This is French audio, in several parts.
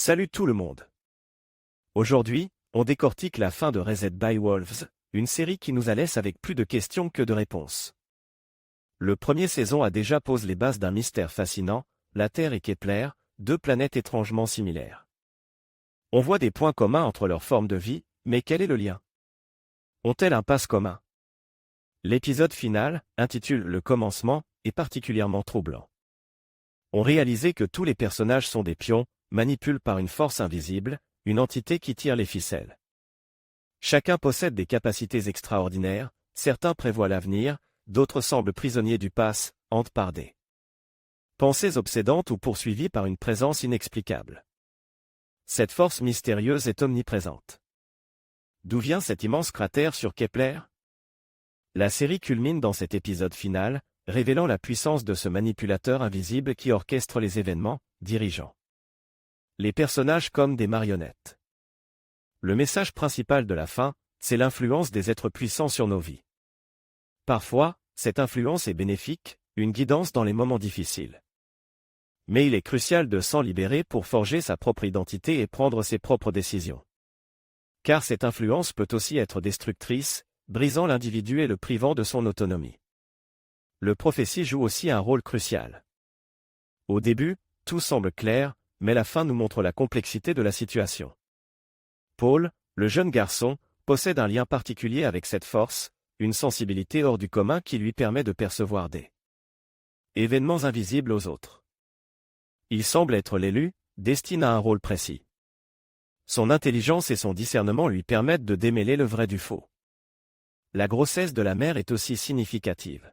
Salut tout le monde. Aujourd'hui, on décortique la fin de Raised by Wolves, une série qui nous laisse avec plus de questions que de réponses. Le premier saison a déjà posé les bases d'un mystère fascinant, la Terre et Kepler, deux planètes étrangement similaires. On voit des points communs entre leurs formes de vie, mais quel est le lien? Ont-elles un passe commun? L'épisode final, intitulé Le commencement, est particulièrement troublant. On réalisait que tous les personnages sont des pions, manipulés par une force invisible, une entité qui tire les ficelles. Chacun possède des capacités extraordinaires, certains prévoient l'avenir, d'autres semblent prisonniers du passé, hantés par des pensées obsédantes ou poursuivis par une présence inexplicable. Cette force mystérieuse est omniprésente. D'où vient cet immense cratère sur Kepler? La série culmine dans cet épisode final, révélant la puissance de ce manipulateur invisible qui orchestre les événements, dirigeant les personnages comme des marionnettes. Le message principal de la fin, c'est l'influence des êtres puissants sur nos vies. Parfois, cette influence est bénéfique, une guidance dans les moments difficiles. Mais il est crucial de s'en libérer pour forger sa propre identité et prendre ses propres décisions. Car cette influence peut aussi être destructrice, brisant l'individu et le privant de son autonomie. Le prophétie joue aussi un rôle crucial. Au début, tout semble clair, mais la fin nous montre la complexité de la situation. Paul, le jeune garçon, possède un lien particulier avec cette force, une sensibilité hors du commun qui lui permet de percevoir des événements invisibles aux autres. Il semble être l'élu, destiné à un rôle précis. Son intelligence et son discernement lui permettent de démêler le vrai du faux. La grossesse de la mère est aussi significative.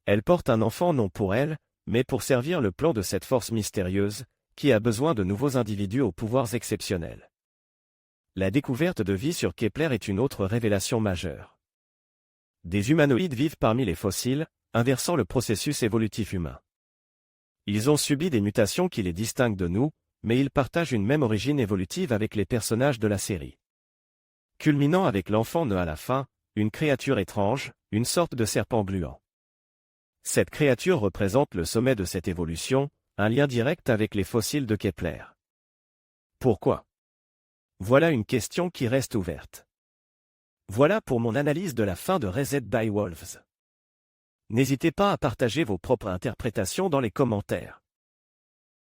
Elle porte un enfant non pour elle, mais pour servir le plan de cette force mystérieuse, qui a besoin de nouveaux individus aux pouvoirs exceptionnels. La découverte de vie sur Kepler est une autre révélation majeure. Des humanoïdes vivent parmi les fossiles, inversant le processus évolutif humain. Ils ont subi des mutations qui les distinguent de nous, mais ils partagent une même origine évolutive avec les personnages de la série. Culminant avec l'enfant né à la fin, une créature étrange, une sorte de serpent gluant. Cette créature représente le sommet de cette évolution, un lien direct avec les fossiles de Kepler. Pourquoi? Voilà une question qui reste ouverte. Voilà pour mon analyse de la fin de Raised by Wolves. N'hésitez pas à partager vos propres interprétations dans les commentaires.